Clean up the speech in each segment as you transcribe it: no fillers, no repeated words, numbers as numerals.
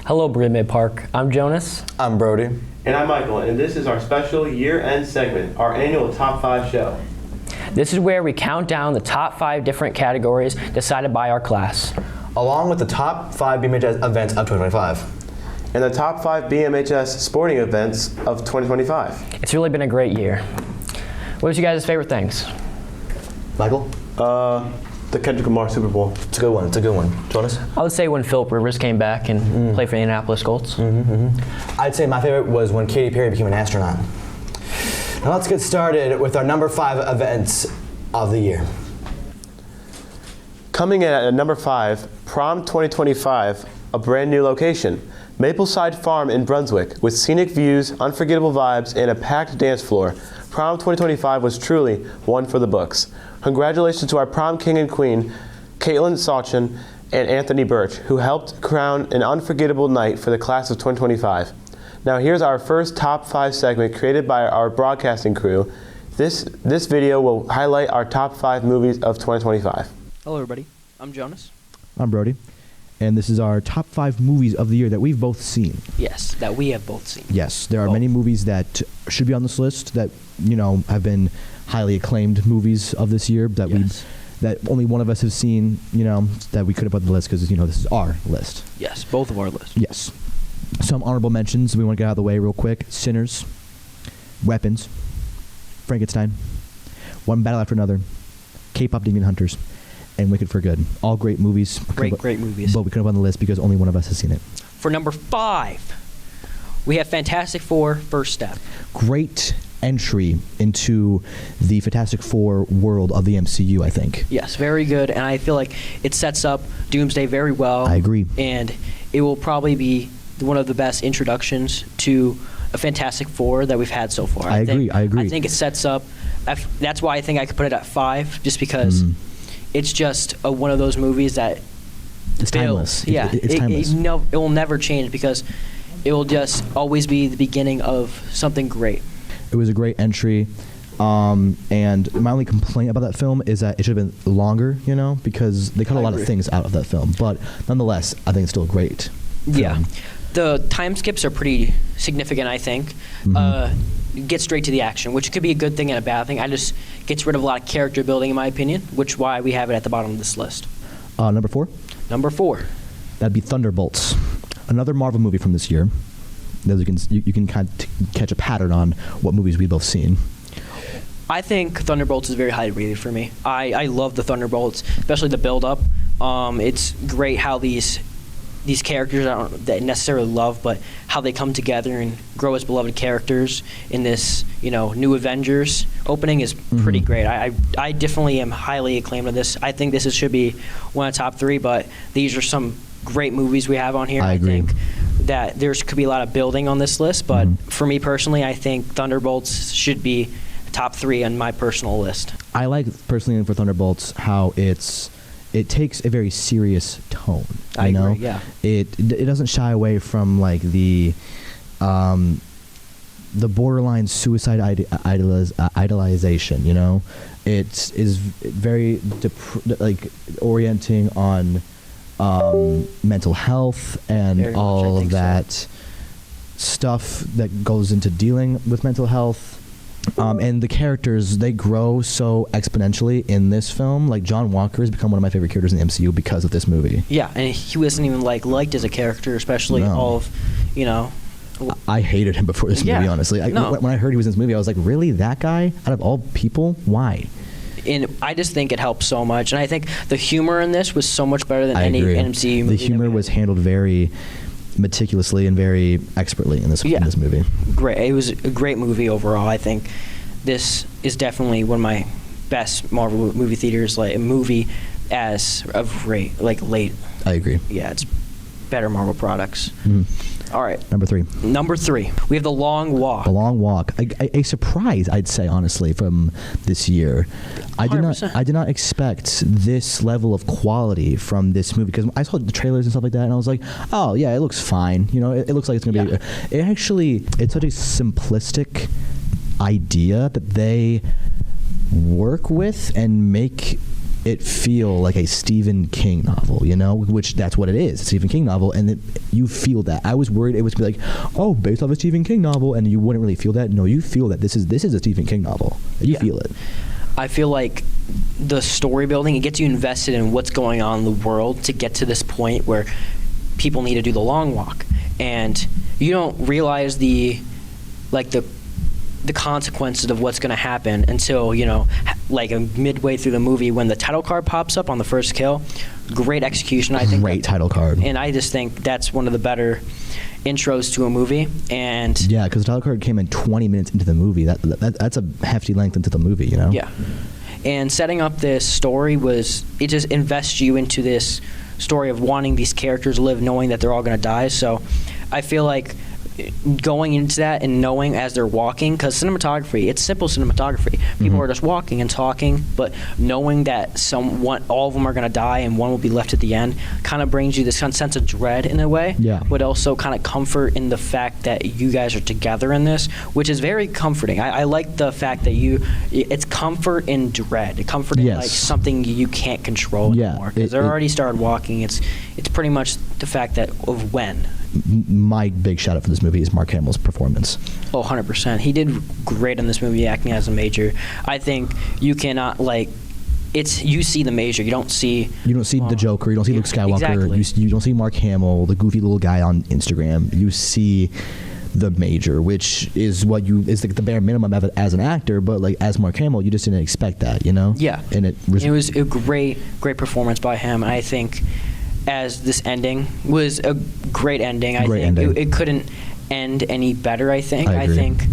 Hello, Berea-Midpark. I'm Jonas. I'm Brody. And I'm Michael, and this is our special year-end segment, our annual Top 5 show. This is where we count down the top 5 different categories decided by our class, Along with the top 5 BMHS events of 2025. And the top 5 BMHS sporting events of 2025. It's really been a great year. What was you guys' favorite things? Michael? The Kendrick Lamar Super Bowl. It's a good one. It's a good one. Jonas? I would say when Philip Rivers came back and played for the Indianapolis Colts. I'd say my favorite was when Katy Perry became an astronaut. Now let's get started with our number 5 events of the year. Coming in at number 5, Prom 2025, a brand new location. Mapleside Farm in Brunswick, with scenic views, unforgettable vibes, and a packed dance floor. Prom 2025 was truly one for the books. Congratulations to our prom king and queen, Caitlin Sachin and Anthony Birch, who helped crown an unforgettable night for the class of 2025. Now here's our first top 5 segment created by our broadcasting crew. This video will highlight our top 5 movies of 2025. Hello, everybody. I'm Jonas. I'm Brody. And this is our top 5 movies of the year that we've both seen. Yes, that we have both seen. Yes, there are many movies that should be on this list that, have been highly acclaimed movies of this year that that only one of us have seen, that we could have put on the list because, this is our list. Yes, both of our lists. Yes. Some honorable mentions we want to get out of the way real quick. Sinners, Weapons, Frankenstein, One Battle After Another, K-Pop Demon Hunters, and Wicked for Good. All great movies. Great movies. But we couldn't have on the list because only one of us has seen it. For number 5, we have Fantastic Four: First Step. Great entry into the Fantastic Four world of the MCU, I think. Yes, very good, and I feel like it sets up Doomsday very well. I agree. And it will probably be one of the best introductions to a Fantastic Four that we've had so far. I agree. I think it sets up, that's why I think I could put it at 5, just because it's just one of those movies that it's timeless. Yeah, it's timeless. It will never change because it will just always be the beginning of something great. It was a great entry, and my only complaint about that film is that it should have been longer, because they cut a lot of things out of that film. But nonetheless, I think it's still great. Yeah. The time skips are pretty significant, I think. Get straight to the action, which could be a good thing and a bad thing. I just gets rid of a lot of character building, in my opinion, which is why we have it at the bottom of this list. Number 4? Number 4. That'd be Thunderbolts, another Marvel movie from this year. As you can kind of catch a pattern on what movies we've both seen. I think Thunderbolts is very highly rated for me. I love the Thunderbolts, especially the build-up. It's great how these characters I don't necessarily love, but how they come together and grow as beloved characters in this, new Avengers opening is pretty great. I definitely am highly acclaimed on this. I think this should be one of the top 3, but these are some great movies we have on here. I agree. Think that there could be a lot of building on this list, but for me personally, I think Thunderbolts should be top 3 on my personal list. I like personally for Thunderbolts how it takes a very serious tone. I agree, yeah. It doesn't shy away from like the borderline suicide idolization. It is very orienting on mental health and very all much, of that stuff that goes into dealing with mental health. And the characters, they grow so exponentially in this film. Like John Walker has become one of my favorite characters in the MCU because of this movie. Yeah, and he wasn't even liked as a character, especially all of, I hated him before this movie, honestly. When I heard he was in this movie, I was like, really? That guy? Out of all people? Why? And I just think it helps so much. And I think the humor in this was so much better than any MCU movie. The humor was handled very meticulously and very expertly in this movie. Great. It was a great movie overall. I think this is definitely one of my best Marvel movie theaters, like a movie as of late. I agree. Yeah, it's better Marvel products. All right. Number 3. We have The Long Walk. The Long Walk. A surprise, I'd say, honestly, from this year. 100%. I did not expect this level of quality from this movie because I saw the trailers and stuff like that, and I was like, oh yeah, it looks fine. It looks like it's gonna be. It's such a simplistic idea that they work with and make it feel like a Stephen King novel, you know, which that's what it is, a Stephen King novel, and you feel that. I was worried it was like, oh, based off a Stephen King novel, and you wouldn't really feel that. No, you feel that this is a Stephen King novel. You feel it. I feel like the story building, it gets you invested in what's going on in the world to get to this point where people need to do the long walk, and you don't realize the consequences of what's going to happen until, you know, like midway through the movie when the title card pops up on the first kill. Great execution, I think. Great title card. And I just think that's one of the better intros to a movie. And yeah, because the title card came in 20 minutes into the movie. That's a hefty length into the movie, you know? Yeah. And setting up this story it just invests you into this story of wanting these characters to live, knowing that they're all going to die. So I feel like going into that and knowing as they're walking, because cinematography, it's simple cinematography. People are just walking and talking, but knowing that all of them are going to die and one will be left at the end kind of brings you this kind of sense of dread in a way, but also kind of comfort in the fact that you guys are together in this, which is very comforting. I like the fact that it's comfort in dread, comfort in like something you can't control anymore, because they're already started walking. It's pretty much the fact that of when. My big shout out for this movie is Mark Hamill's performance. Oh, 100%. He did great in this movie acting as a major. I think you cannot you see the major. You don't see the Joker. You don't see Luke Skywalker. Exactly. You don't see Mark Hamill, the goofy little guy on Instagram. You see the major, which is is like the bare minimum as an actor, but like as Mark Hamill, you just didn't expect that, you know? Yeah. And it was a great performance by him. And I think as this ending was a great ending. I think it couldn't end any better, I think. I think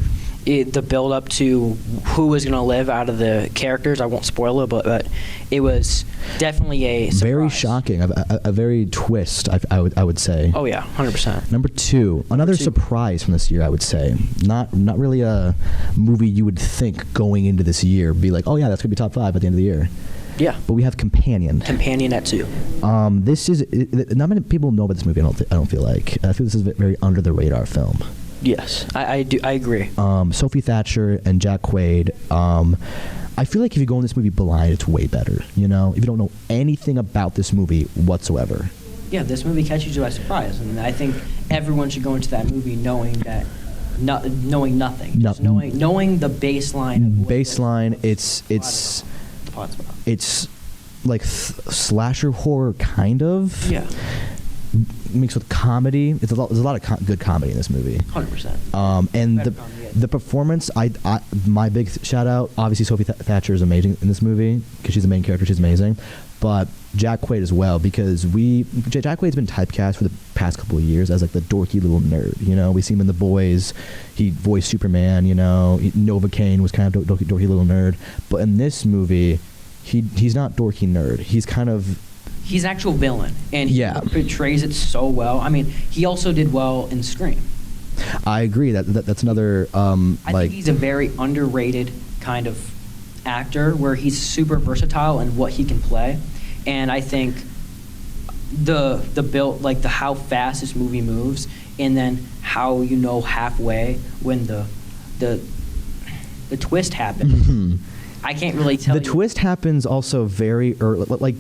the build up to who was going to live out of the characters, I won't spoil it, but it was definitely a surprise. Very shocking, a very twist, I would say. Oh yeah, 100%. Number two, another surprise from this year, I would say. Not really a movie you would think going into this year, be like, oh yeah, that's going to be top 5 at the end of the year. Yeah. But we have Companion. Companion at 2. This is not many people know about this movie. I don't feel like. I feel this is a very under the radar film. Yes, I do. I agree. Sophie Thatcher and Jack Quaid. I feel like if you go in this movie blind, it's way better. You know, if you don't know anything about this movie whatsoever. Yeah, this movie catches you by surprise, and I think everyone should go into that movie knowing that. Knowing nothing. Just knowing the baseline. It's like slasher horror, kind of. Yeah. Mixed with comedy. There's a lot of good comedy in this movie. 100%. And the performance, my big shout out. Obviously, Sophie Thatcher is amazing in this movie because she's the main character. She's amazing. But Jack Quaid as well, because Jack Quaid's been typecast for the past couple of years as like the dorky little nerd. You know, we see him in The Boys. He voiced Superman. You know, Novocaine was kind of dorky little nerd. But in this movie, he's not dorky nerd. He's an actual villain, and he portrays it so well. I mean, he also did well in Scream. I agree. That's another. I think he's a very underrated kind of actor, where he's super versatile in what he can play, and I think the build, like how fast this movie moves, and then how halfway when the twist happens. Mm-hmm. I can't really tell. The twist happens also very early. Like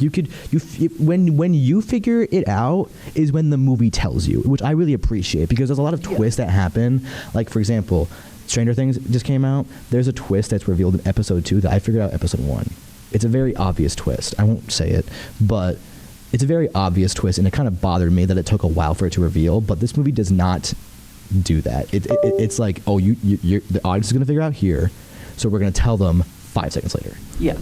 when you figure it out is when the movie tells you, which I really appreciate, because there's a lot of twists that happen. Like, for example, Stranger Things just came out. There's a twist that's revealed in episode 2 that I figured out episode 1. It's a very obvious twist. I won't say it, but it's a very obvious twist, and it kind of bothered me that it took a while for it to reveal. But this movie does not do that. It's like, oh, the audience is going to figure out here, so we're going to tell them 5 seconds later. Yeah,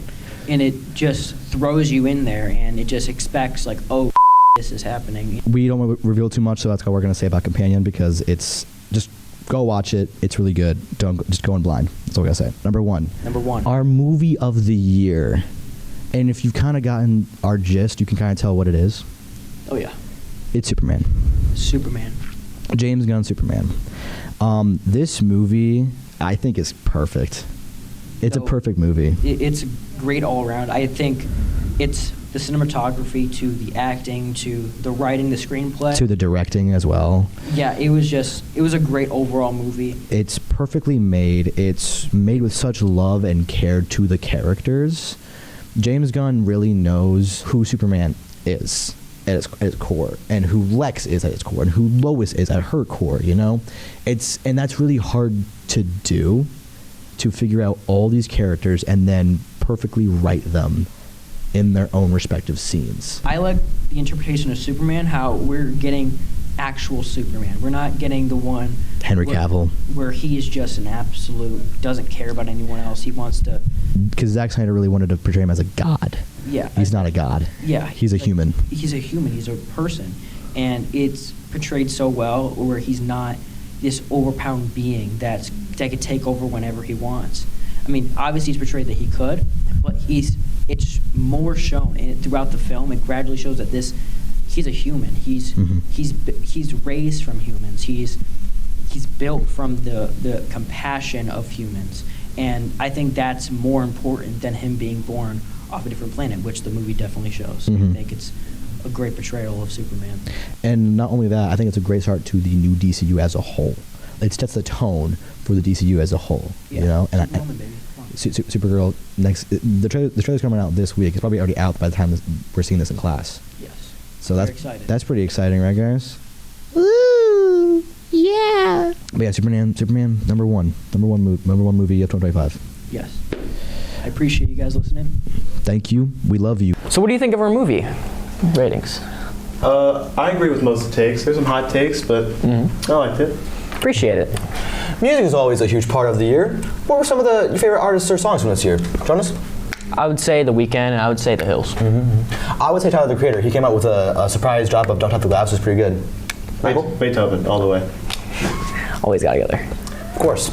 and it just throws you in there, and it just expects like, oh, this is happening. We don't want to reveal too much, so that's all we're going to say about Companion, because it's just go watch it. It's really good. Just go in blind. That's all we got to say. Number one. Our movie of the year, and if you've kind of gotten our gist, you can kind of tell what it is. Oh yeah, it's Superman. James Gunn Superman. This movie, I think, is perfect. It's a perfect movie. It's great all around. I think it's the cinematography to the acting to the writing, the screenplay. To the directing as well. Yeah, it was a great overall movie. It's perfectly made. It's made with such love and care to the characters. James Gunn really knows who Superman is at its core, and who Lex is at its core, and who Lois is at her core, you know? And that's really hard to do, to figure out all these characters and then perfectly write them in their own respective scenes. I like the interpretation of Superman, how we're getting actual Superman. We're not getting the one Henry Cavill. Where he is just an absolute, doesn't care about anyone else. He wants to... Because Zack Snyder really wanted to portray him as a god. Yeah. He's not a god. Yeah. He's a human. He's a human. He's a person. And it's portrayed so well where he's not this overpowering being that could take over whenever he wants. I mean, obviously he's portrayed that he could, but it's more shown throughout the film. It gradually shows that he's a human. He's raised from humans. He's built from the compassion of humans. And I think that's more important than him being born off a different planet, which the movie definitely shows. I think it's a great portrayal of Superman. And not only that, I think it's a great start to the new DCU as a whole. It sets the tone for the DCU as a whole. Yeah. You know, and Superwoman, baby. Come on. Supergirl next. The trailer's coming out this week. It's probably already out by the time we're seeing this in class. Yes. So Very excited. that's pretty exciting, right, guys? Woo! Yeah. But yeah, Superman, number one movie of 2025. Yes. I appreciate you guys listening. Thank you. We love you. So what do you think of our movie ratings? I agree with most of the takes. There's some hot takes, but I liked it. Appreciate it. Music is always a huge part of the year. What were some of your favorite artists or songs from this year? Jonas? I would say The Weeknd, and I would say The Hills. I would say Tyler, the Creator. He came out with a surprise drop of Don't Have the Glass. It was pretty good. Michael? Beethoven, all the way. Always gotta go there. Of course.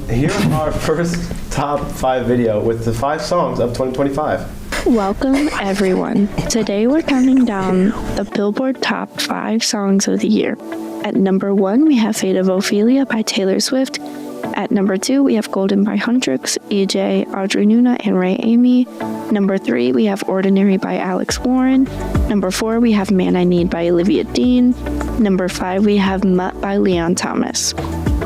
Here's our first top 5 video with the 5 songs of 2025. Welcome, everyone. Today we're counting down the Billboard Top 5 Songs of the Year. At number 1, we have Fate of Ophelia by Taylor Swift. At number 2, we have Golden by Huntrix, EJ, Audrey Nuna, and Ray Amy. Number 3, we have Ordinary by Alex Warren. Number 4, we have Man I Need by Olivia Dean. Number 5, we have Mutt by Leon Thomas.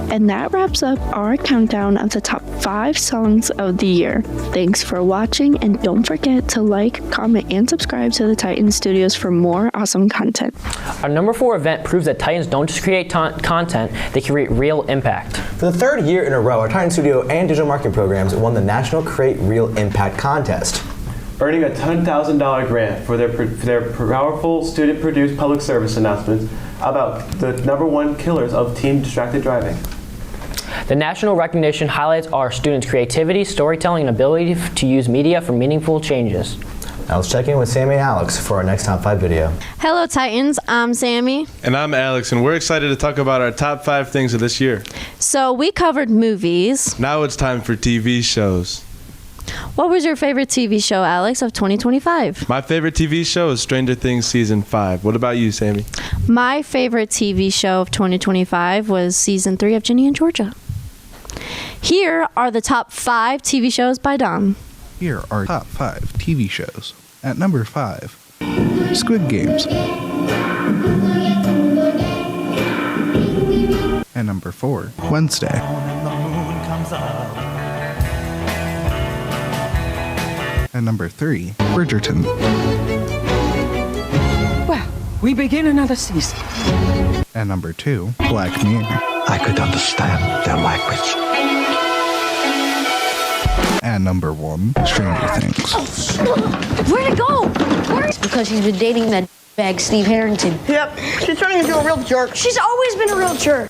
And that wraps up our countdown of the top 5 songs of the year. Thanks for watching, and don't forget to like, comment, and subscribe to the Titan Studios for more awesome content. Our number 4 event proves that Titans don't just create content, they create real impact. For the 3rd year in a row, our Titan Studio and digital marketing programs won the National Create Real Impact Contest, Earning a $10,000 grant for their powerful student-produced public service announcements about the #1 killers of teen distracted driving. The national recognition highlights our students' creativity, storytelling, and ability to use media for meaningful changes. Now let's check in with Sammy and Alex for our next top 5 video. Hello, Titans. I'm Sammy. And I'm Alex, and we're excited to talk about our top 5 things of this year. So we covered movies. Now it's time for TV shows. What was your favorite TV show, Alex, of 2025? My favorite TV show is Stranger Things Season 5. What about you, Sammy? My favorite TV show of 2025 was Season 3 of Ginny and Georgia. Here are the top 5 TV shows by Dom. Here are top 5 TV shows. At number 5, Squid Games. At number 4, Wednesday. At number 3, Bridgerton. Well, we begin another season. At number 2, Black Mirror. I could understand their language. At number 1, Stranger Things. Where'd it go? Because she's been dating that bag Steve Harrington. Yep, she's turning into a real jerk. She's always been a real jerk.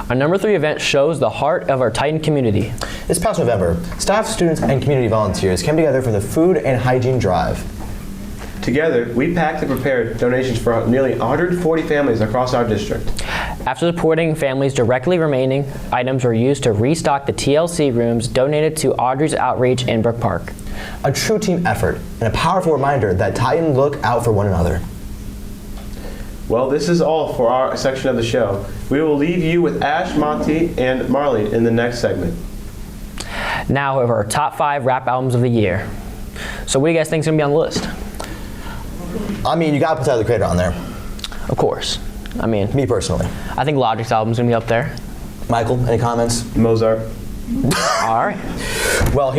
Our number 3 event shows the heart of our Titan community. This past November, staff, students, and community volunteers came together for the Food and Hygiene Drive. Together, we packed and prepared donations for nearly 140 families across our district. After supporting families directly, remaining items were used to restock the TLC rooms donated to Audrey's outreach in Brook Park. A true team effort and a powerful reminder that Titans look out for one another. Well, this is all for our section of the show. We will leave you with Ash, Monty, and Marley in the next segment. Now, over our top 5 rap albums of the year. So what do you guys think is going to be on the list? I mean, you got to put Tyler the Creator on there. Of course. I mean, Me personally. I think Logic's album's going to be up there. Michael, any comments? Mozart. All right. Well,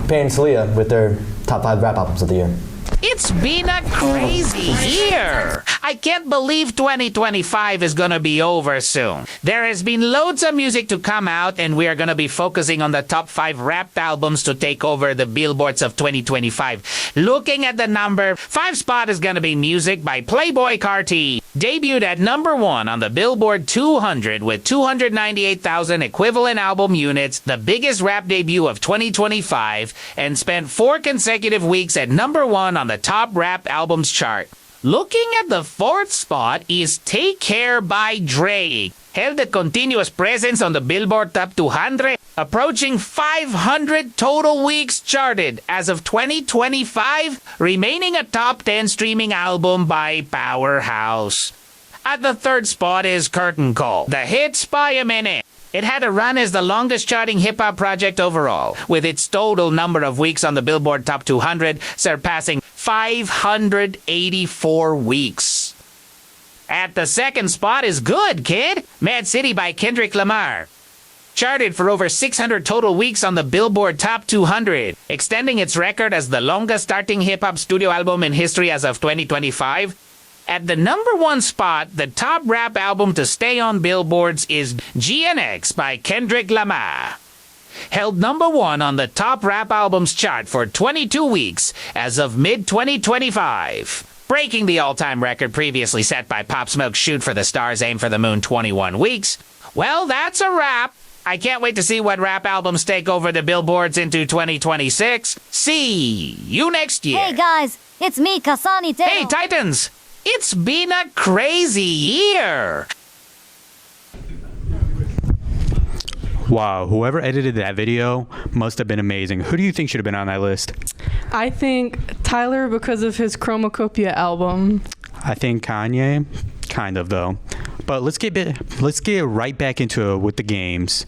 Payne and Celia with their top 5 rap albums of the year. It's been a crazy year. I can't believe 2025 is gonna be over soon. There has been loads of music to come out, and we are gonna be focusing on the top 5 rap albums to take over the billboards of 2025. Looking at the number 5 spot is gonna be Music by Playboi Carti. Debuted at number 1 on the Billboard 200 with 298,000 equivalent album units, the biggest rap debut of 2025, and spent 4 consecutive weeks at number 1 on the top rap albums chart. Looking at the 4th spot is Take Care by Drake. Held a continuous presence on the Billboard Top 200, approaching 500 total weeks charted as of 2025, remaining a top 10 streaming album by Powerhouse. At the 3rd spot is Curtain Call, the hits by Eminem. It had a run as the longest charting hip-hop project overall, with its total number of weeks on the Billboard Top 200 surpassing 584 weeks. At the 2nd spot is Good Kid, Mad City by Kendrick Lamar. Charted for over 600 total weeks on the Billboard Top 200, extending its record as the longest starting hip-hop studio album in history as of 2025. At the number 1 spot, the top rap album to stay on billboards is GNX by Kendrick Lamar. Held number 1 on the top rap albums chart for 22 weeks as of mid-2025. Breaking the all-time record previously set by Pop Smoke's Shoot for the Stars, Aim for the Moon 21 weeks. Well, that's a wrap. I can't wait to see what rap albums take over the billboards into 2026. See you next year. Hey guys, it's me, Kasani Tero. Hey Titans! It's been a crazy year! Wow, whoever edited that video must have been amazing. Who do you think should have been on that list? I think Tyler because of his Chromacopia album. I think Kanye, kind of though. But let's get right back into it with the games.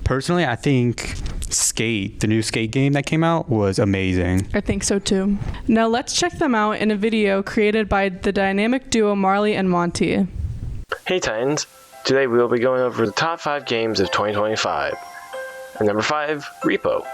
Personally, I think Skate, the new Skate game that came out, was amazing. I think so too. Now let's check them out in a video created by the dynamic duo Marley and Monty. Hey Titans, today we will be going over the top 5 games of 2025. At number 5, Repo.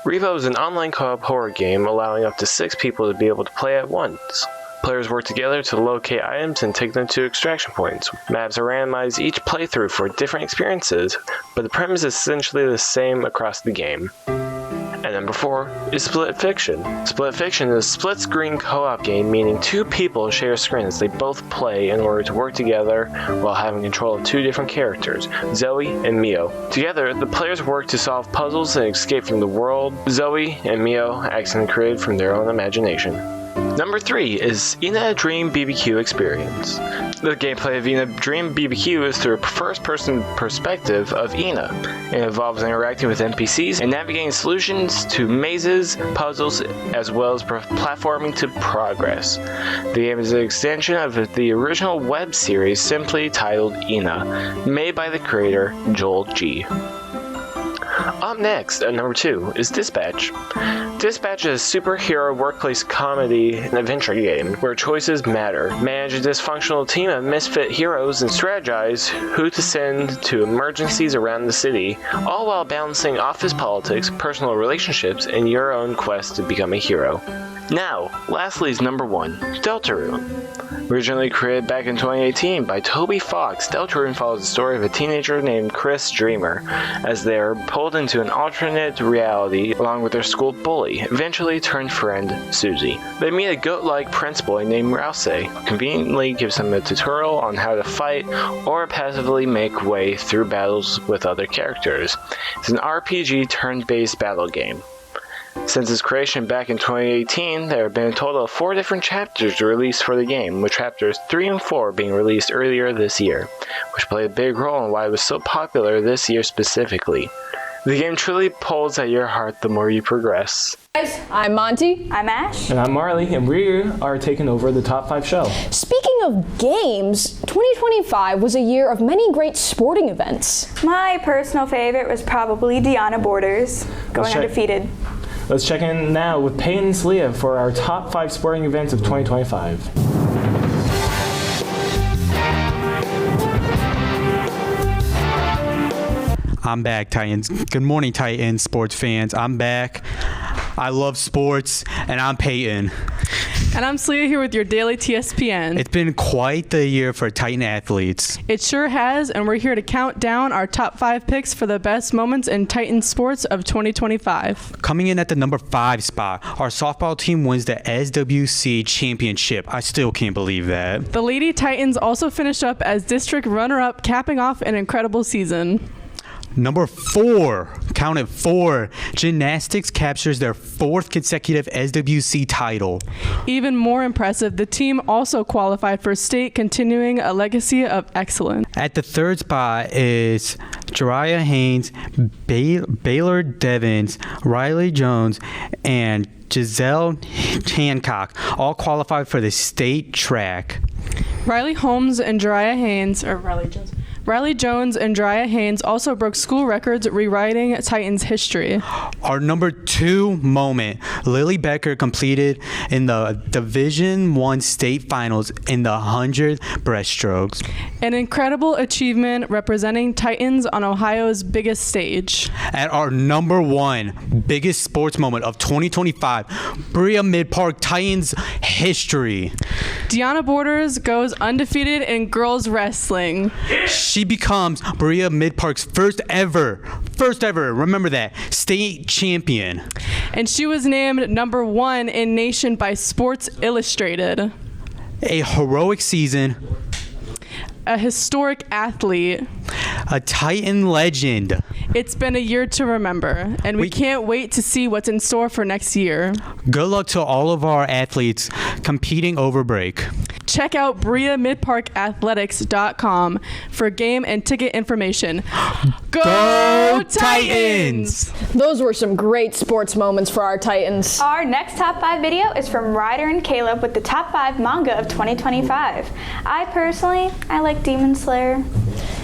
Repo is an online co-op horror game allowing up to 6 people to be able to play at once. Players work together to locate items and take them to extraction points. Maps are randomized each playthrough for different experiences, but the premise is essentially the same across the game. At number 4 is Split Fiction. Split Fiction is a split-screen co-op game, meaning 2 people share a screen as they both play in order to work together while having control of 2 different characters, Zoe and Mio. Together, the players work to solve puzzles and escape from the world Zoe and Mio accidentally created from their own imagination. Number 3 is Ina Dream BBQ Experience. The gameplay of Ina Dream BBQ is through a first-person perspective of Ina. It involves interacting with NPCs and navigating solutions to mazes, puzzles, as well as platforming to progress. The game is an extension of the original web series simply titled Ina, made by the creator Joel G. Up next, at number 2, is Dispatch. Dispatch is a superhero workplace comedy and adventure game where choices matter. Manage a dysfunctional team of misfit heroes and strategize who to send to emergencies around the city, all while balancing office politics, personal relationships, and your own quest to become a hero. Now, lastly is number 1, Deltarune. Originally created back in 2018 by Toby Fox, Deltarune follows the story of a teenager named Chris Dreamer as they are pulled into an alternate reality along with their school bully, eventually turned friend Susie. They meet a goat-like prince boy named Rouse, who conveniently gives them a tutorial on how to fight or passively make way through battles with other characters. It's an RPG turn-based battle game. Since its creation back in 2018, there have been a total of 4 different chapters released for the game, with chapters 3 and 4 being released earlier this year, which played a big role in why it was so popular this year specifically. The game truly pulls at your heart the more you progress. Guys, I'm Monty. I'm Ash. And I'm Marley, and we are taking over the top 5 show. Speaking of games, 2025 was a year of many great sporting events. My personal favorite was probably Deanna Borders, going undefeated. Let's check in now with Peyton and Celia for our top 5 sporting events of 2025. I'm back, Titans. Good morning, Titans sports fans. I'm back. I love sports, and I'm Peyton. And I'm Celia here with your daily TSPN. It's been quite the year for Titan athletes. It sure has, and we're here to count down our top 5 picks for the best moments in Titan sports of 2025. Coming in at the number 5 spot, our softball team wins the SWC championship. I still can't believe that. The Lady Titans also finished up as district runner-up, capping off an incredible season. Number 4, count it 4, gymnastics captures their 4th consecutive SWC title. Even more impressive, the team also qualified for state, continuing a legacy of excellence. At the 3rd spot is Jariah Haynes, Baylor Devins, Riley Jones, and Giselle Hancock all qualified for the state track. Riley Jones and Jariah Haynes also broke school records, rewriting Titans history. Our number 2 moment, Lily Becker completed in the Division I state finals in the 100 breaststrokes. An incredible achievement representing Titans on Ohio's biggest stage. At our number 1 biggest sports moment of 2025, Berea-Midpark Titans history. Deanna Borders goes undefeated in girls wrestling. She becomes Berea-Midpark's first ever, remember that, state champion. And she was named number 1 in nation by Sports Illustrated. A heroic season. A historic athlete. A Titan legend. It's been a year to remember, and we can't wait to see what's in store for next year. Good luck to all of our athletes competing over break. Check out BreaMidparkAthletics.com for game and ticket information. Go Titans! Those were some great sports moments for our Titans. Our next top 5 video is from Ryder and Caleb with the top 5 manga of 2025. I like Demon Slayer.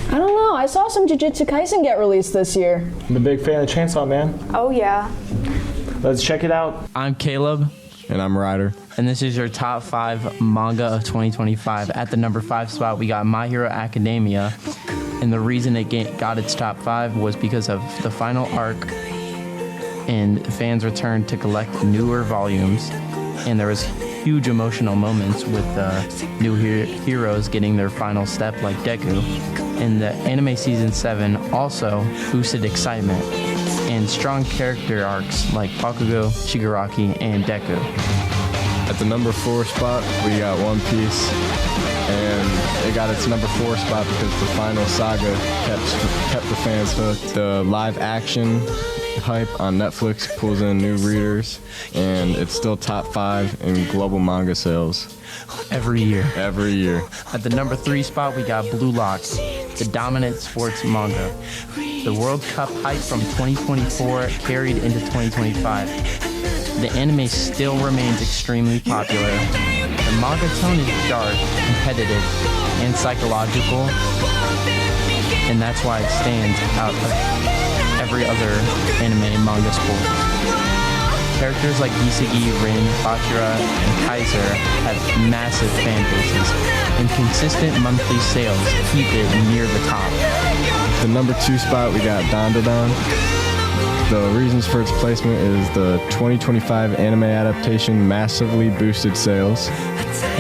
I don't know. I saw some Jujutsu Kaisen get released this year. I'm a big fan of Chainsaw Man. Oh yeah. Let's check it out. I'm Caleb. And I'm Ryder. And this is your top 5 manga of 2025. At the number 5 spot, we got My Hero Academia. And the reason it got its top 5 was because of the final arc, and fans returned to collect newer volumes. And there was huge emotional moments with new heroes getting their final step like Deku. And the anime season 7 also boosted excitement and strong character arcs like Bakugo, Shigaraki, and Deku. At the number 4 spot, we got One Piece, and it got its number 4 spot because the final saga kept the fans hooked. The live action hype on Netflix pulls in new readers, and it's still top 5 in global manga sales. Every year. At the number 3 spot, we got Blue Lock, the dominant sports manga. The World Cup hype from 2024 carried into 2025. The anime still remains extremely popular. The manga tone is dark, competitive, and psychological, and that's why it stands out of every other anime and manga sport. Characters like Gisagi, Rin, Bachira, and Kaiser have massive fan bases, and consistent monthly sales keep it near the top. The number 2 spot, we got Dandadan. The reasons for its placement is the 2025 anime adaptation massively boosted sales.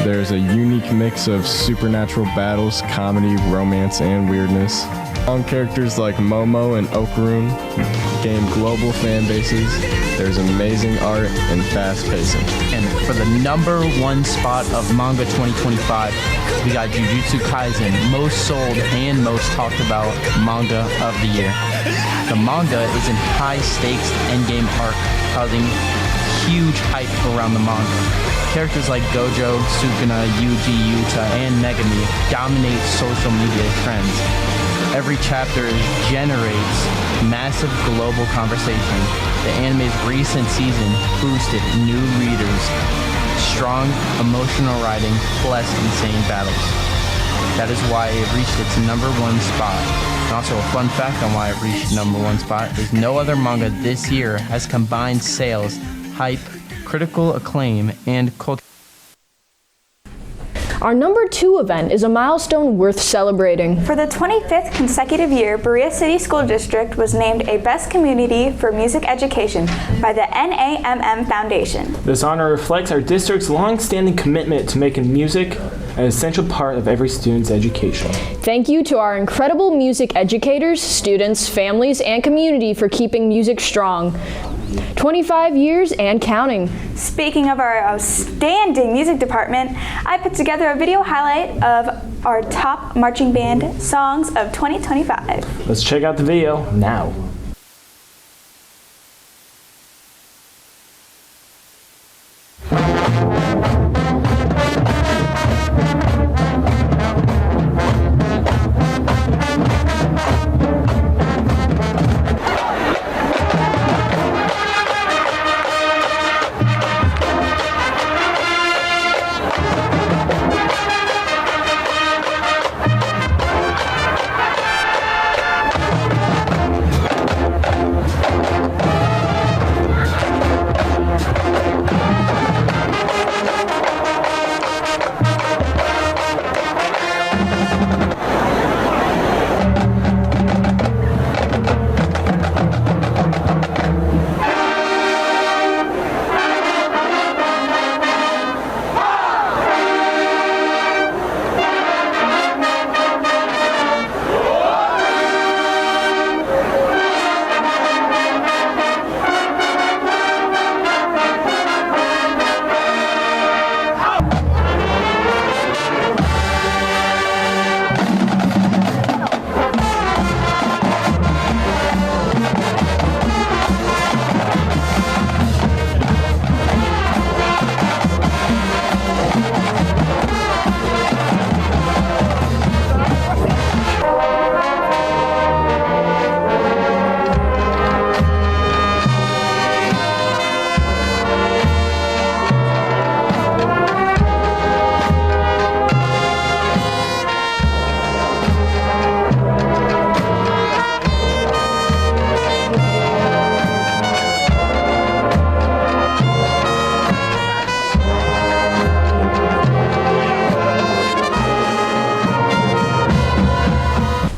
There's a unique mix of supernatural battles, comedy, romance, and weirdness. Strong characters like Momo and Okarun gain global fan bases. There's amazing art and fast pacing. And for the number 1 spot of manga 2025, we got Jujutsu Kaisen, most sold and most talked about manga of the year. The manga is in high-stakes endgame arc, causing huge hype around the manga. Characters like Gojo, Sukuna, Yuji, Yuta, and Megami dominate social media trends. Every chapter generates massive global conversation. The anime's recent season boosted new readers, strong emotional writing, plus insane battles. That is why it reached its number 1 spot And also a fun fact on why it reached number 1 spot is no other manga this year has combined sales, hype, critical acclaim, and culture. Our number 2 event is a milestone worth celebrating. For the 25th consecutive year, Berea City School District was named a Best Community for Music Education by the NAMM Foundation. This honor reflects our district's long-standing commitment to making music an essential part of every student's education. Thank you to our incredible music educators, students, families, and community for keeping music strong. 25 years and counting. Speaking of our outstanding music department, I put together a video highlight of our top marching band songs of 2025. Let's check out the video now.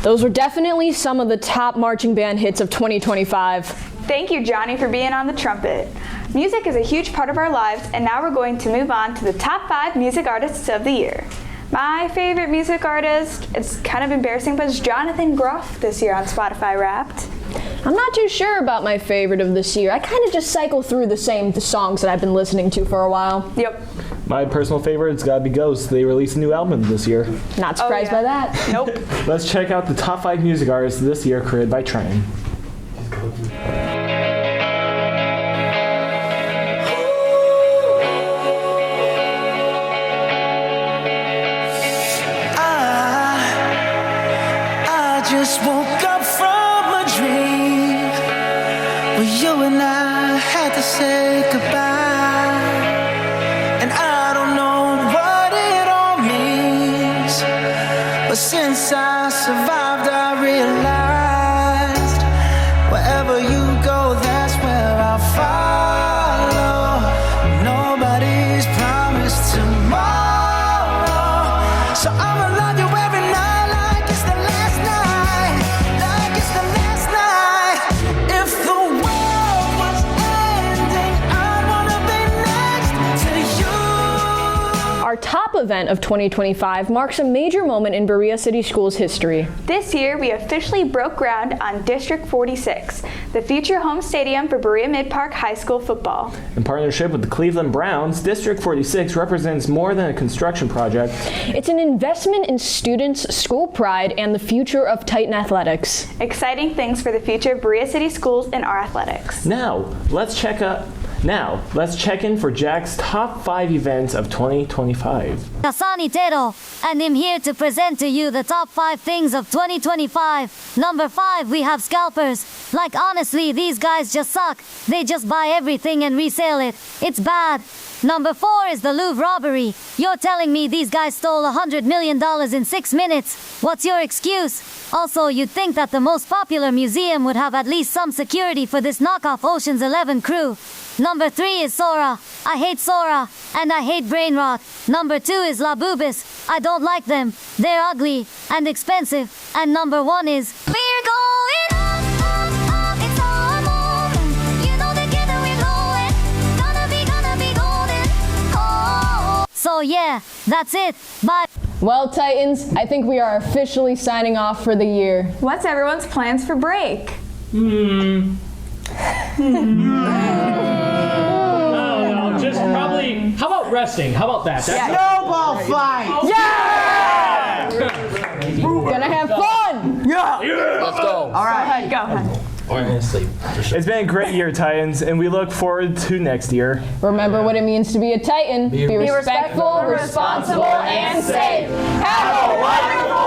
Those were definitely some of the top marching band hits of 2025. Thank you, Johnny, for being on the trumpet. Music is a huge part of our lives, and now we're going to move on to the top 5 music artists of the year. My favorite music artist, it's kind of embarrassing, but it's Jonathan Groff this year on Spotify Wrapped. I'm not too sure about my favorite of this year. I kind of just cycle through the same songs that I've been listening to for a while. Yep. My personal favorite's gotta be Ghost. They released a new album this year. Not surprised by that. Nope. Let's check out the top 5 music artists this year created by Train. I just woke up from a dream where you and I had to say goodbye. And I don't know what it all means, but since I survived, I realized wherever you go, that's where I'll follow. Nobody's promised tomorrow, so I'ma love you every night like it's the last night, like it's the last night. If the world was ending, I'd wanna be next to you. Our top event of 2025 marks a major moment in Berea City Schools history. This year, we officially broke ground on District 46, the future home stadium for Berea-Midpark High School football. In partnership with the Cleveland Browns, District 46 represents more than a construction project. It's an investment in students' school pride and the future of Titan athletics. Exciting things for the future of Berea City Schools and our athletics. Now, let's check in for Jack's top 5 events of 2025. Kasani Tero, and I'm here to present to you the top 5 things of 2025. Number 5, we have scalpers. Like honestly, these guys just suck. They just buy everything and resell it. It's bad. Number 4 is the Louvre robbery. You're telling me these guys stole $100 million in 6 minutes? What's your excuse? Also, you'd think that the most popular museum would have at least some security for this knockoff Ocean's 11 crew. Number 3 is Sora. I hate Sora, and I hate brain rot. Number 2 is La Boobis. I don't like them. They're ugly and expensive. And number 1 is We're going up, it's our moment. You know together we're going. Gonna be golden. Oh. So yeah, that's it. Bye. Well, Titans, I think we are officially signing off for the year. What's everyone's plans for break? Just probably. How about resting? How about that? Snowball fight! Yeah! Gonna have fun! Yeah! Let's go. All right. Go ahead. Or I'm gonna sleep. It's been a great year, Titans, and we look forward to next year. Remember what it means to be a Titan. Be respectful, responsible, and safe. Have a wonderful